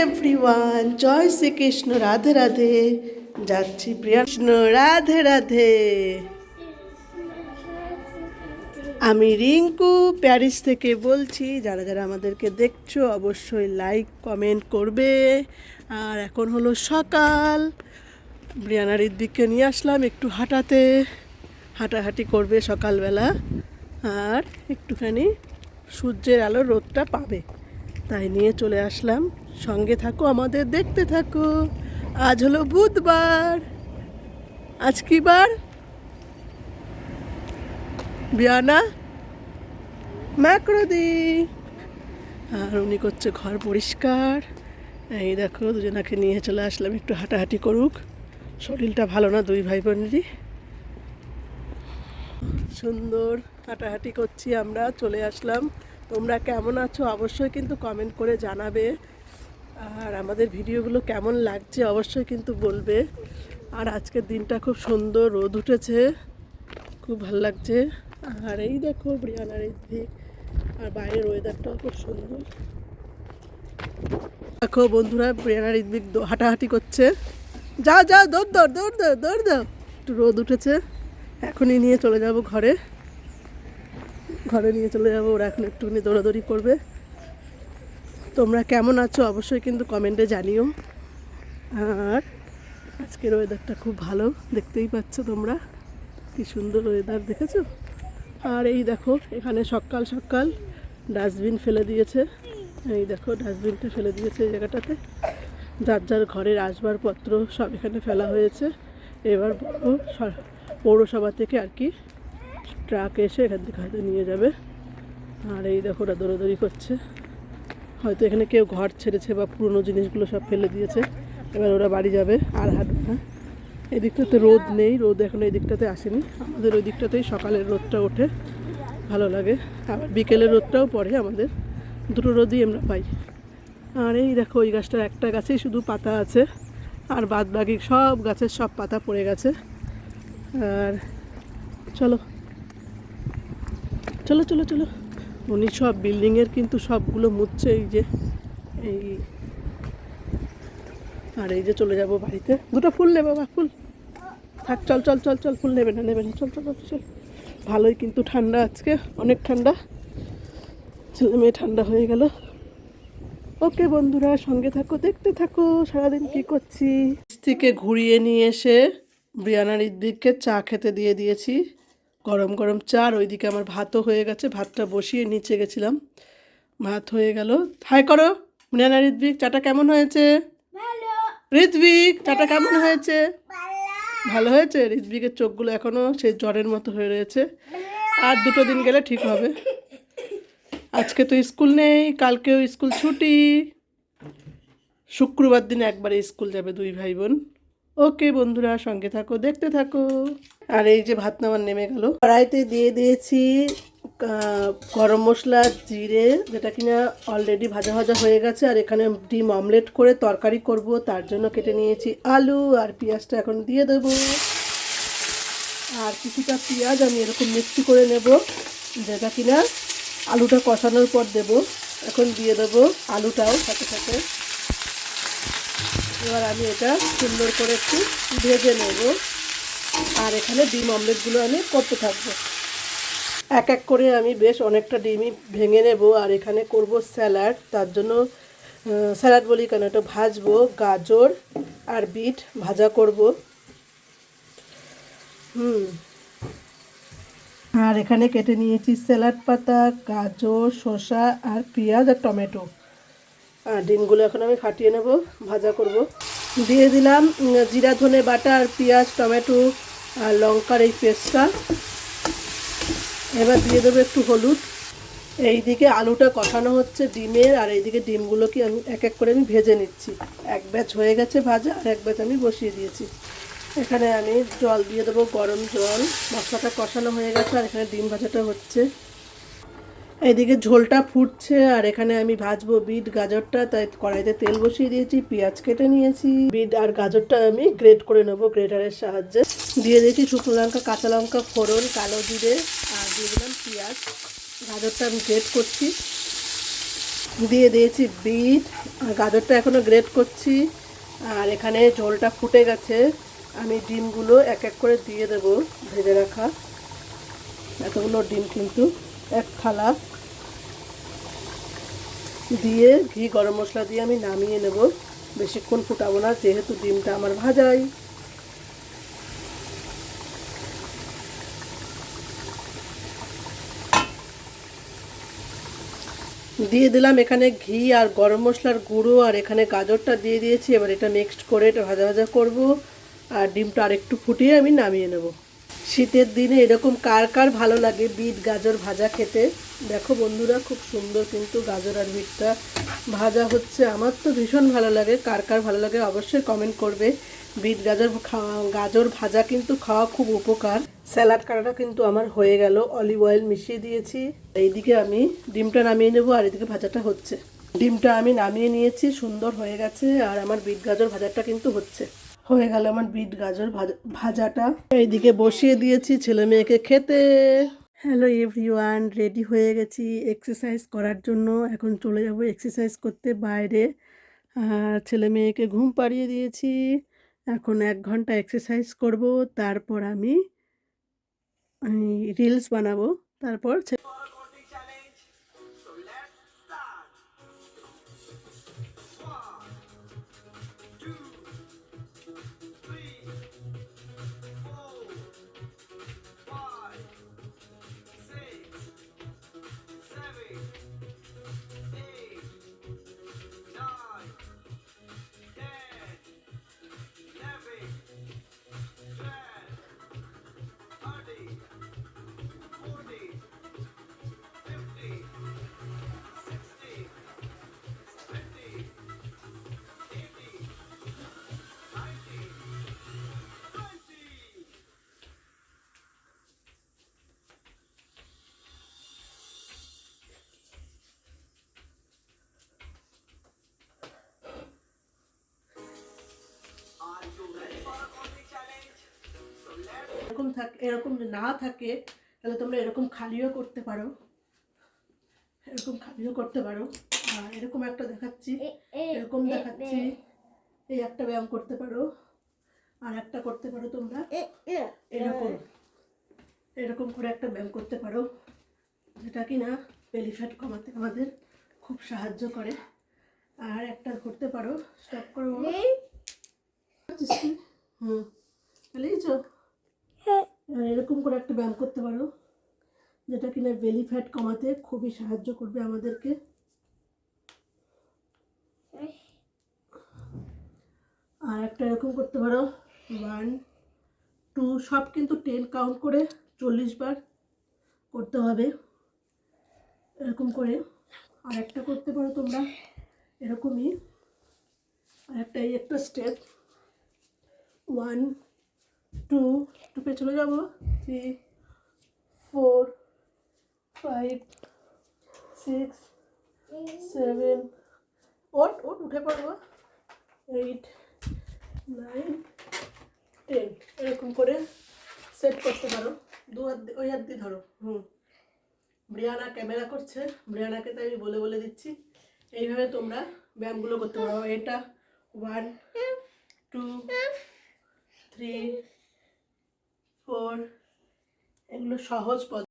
Everyone, জয় শ্রীকৃষ্ণ, রাধে রাধে। যাচ্ছি প্রিয়াকৃষ্ণ, রাধে রাধে। আমি Rinku Paris থেকে বলছি। যারা যারা আমাদেরকে দেখছো অবশ্যই লাইক কমেন্ট করবে। আর এখন হলো সকাল, ব্রিয়ানা ঋদ্বিককে নিয়ে আসলাম একটু হাঁটাতে, হাঁটাহাঁটি করবে সকালবেলা, আর একটুখানি সূর্যের আলো রোদটা পাবে, তাই নিয়ে চলে আসলাম। সঙ্গে থাকো, আমাদের দেখতে থাকো। আজ হলো বুধবার। আজ কি বার? বিয়ানা ম্যাক্রোদি। আর উনি করছে ঘর পরিষ্কার। এই দেখো, দুজনাকে নিয়ে চলে আসলাম একটু হাঁটাহাঁটি করুক। শরীরটা ভালো না দুই ভাই বোনেরই। সুন্দর হাঁটাহাঁটি করছি, আমরা চলে আসলাম। তোমরা কেমন আছো অবশ্যই কিন্তু কমেন্ট করে জানাবে। আর আমাদের ভিডিওগুলো কেমন লাগছে অবশ্যই কিন্তু বলবে। আর আজকের দিনটা খুব সুন্দর, রোদ উঠেছে, খুব ভালো লাগছে। আর এই দেখো ব্রিয়ানার ঋদ্বিক, আর বাইরের ওয়েদারটাও খুব সুন্দর। দেখো বন্ধুরা, ব্রিয়ানার ঋদ্বিক হাঁটাহাঁটি করছে। যাও যাও, দৌড় দৌড় দৌড় দাও, দৌড় দাও। একটু রোদ উঠেছে, এখনই নিয়ে চলে যাব ঘরে। ঘরে নিয়ে চলে যাবো, ওরা এখন একটুখানি দৌড়াদৌড়ি করবে। তোমরা কেমন আছো অবশ্যই কিন্তু কমেন্টে জানিও। আর আজকের ওয়েদারটা খুব ভালো, দেখতেই পাচ্ছ তোমরা কি সুন্দর ওয়েদার, দেখেছো? আর এই দেখো, এখানে সকাল সকাল ডাস্টবিন ফেলে দিয়েছে। এই দেখো, ডাস্টবিনটা ফেলে দিয়েছে এই জায়গাটাতে। যার যার ঘরের আসবাবপত্র সব এখানে ফেলা হয়েছে। এবার পৌরসভা থেকে আর কি ট্রাক এসে এখান থেকে হয়তো নিয়ে যাবে। আর এই দেখো, ওরা দৌড়াদৌড়ি করছে, হয়তো এখানে কেউ ঘর ছেড়েছে বা পুরনো জিনিসগুলো সব ফেলে দিয়েছে। এবার ওরা বাড়ি যাবে আর হাঁটবে না। এই দিকটাতে রোদ নেই, রোদ এখন এই দিকটাতে আসেনি। আমাদের ওই দিকটাতেই সকালের রোদটা ওঠে, ভালো লাগে। আবার বিকেলের রোদটাও পড়ে, আমাদের দুটো রোদই আমরা পাই। আর এই দেখো, ওই গাছটার একটা গাছেই শুধু পাতা আছে, আর বাদ বাকি সব গাছের সব পাতা পড়ে গেছে। আর চলো চলো চলো চলো, উনি সব বিল্ডিংয়ের কিন্তু সবগুলো মুছছে, এই যে এই। আর এই যে চলে যাব বাড়িতে। দুটো ফুল নেবে বাবা, ফুল থাক, চল চল চল চল, ফুল নেবে না নেবে না, চল চল চল। ভালোই কিন্তু ঠান্ডা, আজকে অনেক ঠান্ডা, ছেলে মেয়ে ঠান্ডা হয়ে গেল। ওকে বন্ধুরা, সঙ্গে থাকো, দেখতে থাকো সারাদিন কি করছি। থেকে ঘুরিয়ে নিয়ে এসে ব্রিয়ানা ঋদ্বিককে চা খেতে দিয়ে দিয়েছি, গরম গরম চা। আর ওইদিকে আমার ভাতও হয়ে গেছে, ভাতটা বসিয়ে নিচে গেছিলাম, ভাত হয়ে গেল। হাই করো ব্রিয়ানা ঋদ্বিক, চাটা কেমন হয়েছে? ঋদ্বিক, চাটা কেমন হয়েছে? ভালো হয়েছে। ঋদ্বিকের চোখগুলো এখনও সেই জ্বরের মতো হয়ে রয়েছে, আর দুটো দিন গেলে ঠিক হবে। আজকে তো স্কুল নেই, কালকেও স্কুল ছুটি। শুক্রবার দিন একবারে স্কুল যাবে দুই ভাই বোন। ওকে বন্ধুরা, সঙ্গে থাকো, দেখতে থাকো। আর এই যে ভাত নামার নেমে গেল, কড়াইতে দিয়ে দিয়েছি গরম মশলা, জিরে, যেটা কিনা অলরেডি ভাজা ভাজা হয়ে গেছে। আর এখানে ডিম অমলেট করে তরকারি করব, তার জন্য কেটে নিয়েছি আলু আর পেঁয়াজটা এখন দিয়ে দেবো। আর কিছুটা পেঁয়াজ আমি এরকম মিক্সি করে নেব, যেটা কিনা আলুটা কষানোর পর দেব। এখন দিয়ে দেবো আলুটাও সাথে সাথে। এবার আমি এটা সুন্দর করে একটু ভেজে নেব। আর এখানে ডিম অমলেটগুলো আমি করতে থাকবো। এক এক করে আমি বেশ অনেকটা ডিমই ভেঙে নেব। আর এখানে করব স্যালাড, তার জন্য স্যালাড বলি কেন, এটা ভাজবো। গাজর আর বিট ভাজা করব। আর এখানে কেটে নিয়েছি স্যালাড পাতা, গাজর, শসা আর পেঁয়াজ আর টমেটো। আর ডিমগুলো এখন আমি ফাটিয়ে নেব, ভাজা করব। দিয়ে দিলাম জিরা ধনে বাটা আর পেঁয়াজ, টমেটো আর লঙ্কার এই পেস্টটা। এবার দিয়ে দেবো একটু হলুদ। এইদিকে আলুটা কষানো হচ্ছে ডিমের, আর এইদিকে ডিমগুলোকে আমি এক এক করে আমি ভেজে নিচ্ছি। এক ব্যাচ হয়ে গেছে ভাজা, আর এক ব্যাচ আমি বসিয়ে দিয়েছি। এখানে আমি জল দিয়ে দেবো, গরম জল। মশলাটা কষানো হয়ে গেছে, আর এখানে ডিম ভাজাটা হচ্ছে। এইদিকে ঝোলটা ফুটছে, আর এখানে আমি ভাজবো বিট গাজরটা, তাই কড়াইতে তেল বসিয়ে দিয়েছি। পেঁয়াজ কেটে নিয়েছি, বিট আর গাজরটা আমি গ্রেট করে নেবো গ্রেটারের সাহায্যে। দিয়ে দিয়েছি শুকনো লঙ্কা, কাঁচা লঙ্কা ফোড়ন, কালো জিরে, আর দিয়ে দিলাম পেঁয়াজ। গাজরটা আমি গ্রেট করছি। দিয়ে দিয়েছি বিট আর গাজরটা এখনও গ্রেট করছি। আর এখানে ঝোলটা ফুটে গেছে, আমি ডিমগুলো এক এক করে দিয়ে দেবো, ভেজে রাখা এতগুলো ডিম কিন্তু এক থালা দিয়ে ঘি গরম মশলা দিয়ে আমি নামিয়ে নেব। বেশিক্ষণ ফুটাবো না, যেহেতু ডিমটা আমার ভাজাই। দিয়ে দিলাম এখানে ঘি আর গরম মশলার গুঁড়ো, আর এখানে গাজরটা দিয়ে দিয়েছি। এবার এটা মিক্সড করে এটা ভাজা ভাজা করব, আর ডিমটা আর একটু ফুটিয়ে আমি নামিয়ে নেব। শীতের দিনে এরকম কার কার ভালো লাগে বিট গাজর ভাজা খেতে? দেখো বন্ধুরা, খুব সুন্দর কিন্তু গাজর আর বিটটা ভাজা হচ্ছে। আমার তো ভীষণ ভালো লাগে, কার কার ভালো লাগে অবশ্যই কমেন্ট করবে। বিট গাজর গাজর ভাজা কিন্তু খাওয়া খুব উপকার। স্যালাড কাটাটা কিন্তু আমার হয়ে গেল, অলিভ অয়েল মিশিয়ে দিয়েছি। এইদিকে আমি ডিমটা নামিয়ে নেব, আর এদিকে ভাজাটা হচ্ছে। ডিমটা আমি নামিয়ে নিয়েছি, সুন্দর হয়ে গেছে। আর আমার বিট গাজর ভাজাটা কিন্তু হচ্ছে, হয়ে গেল আমার বিট গাজর ভাজাটা। এইদিকে বসিয়ে দিয়েছি ছেলে মেয়েকে খেতে। হ্যালো এভরিওয়ান, রেডি হয়ে গেছি এক্সারসাইজ করার জন্য। এখন চলে যাব এক্সারসাইজ করতে বাইরে। আর ছেলে মেয়েকে ঘুম পাড়িয়ে দিয়েছি, এখন 1 ঘন্টা এক্সারসাইজ করব। তারপর আমি রিলস বানাবো। তারপর এরকম না থাকে তাহলে তোমরা এরকম খালিও করতে পারো, এরকম খালিও করতে পারো। আর এরকম একটা দেখাচ্ছি, এরকম দেখাচ্ছি, এই একটা ব্যায়াম করতে পারো। আর একটা করতে পারো তোমরা এরকম, এরকম করে একটা ব্যায়াম করতে পারো, যেটা কি না বেলি ফ্যাট কমাতে আমাদের খুব সাহায্য করে। আর একটা করতে পারো, স্টপ করো। এরকম করে একটা ব্যায়াম করতে পারো, যেটা কিনা বেলি ফ্যাট কমাতে খুবই সাহায্য করবে আমাদেরকে। আর একটা এরকম করতে পারো, 1 2 সব কিন্তু 10 কাউন্ট করে 40 বার করতে হবে, এরকম করে। আর একটা করতে পারো তোমরা এরকমই, আর একটা এই একটা স্টেপ, 1 2 2 চলে যাবো, 3 4 5 6 7 ওট উঠে পড়বো, 8 9 10 এরকম করে সেট করতে পারো। দু হাত ওই হাত দিয়ে ধরো। ব্রিয়ানা ক্যামেরা করছে, ব্রিয়ানাকে তাই আমি বলে বলে দিচ্ছি। এইভাবে তোমরা ব্যায়ামগুলো করতে পারো। এটা 1 2 3 4, এগুলো সহজ পদ্ধতি।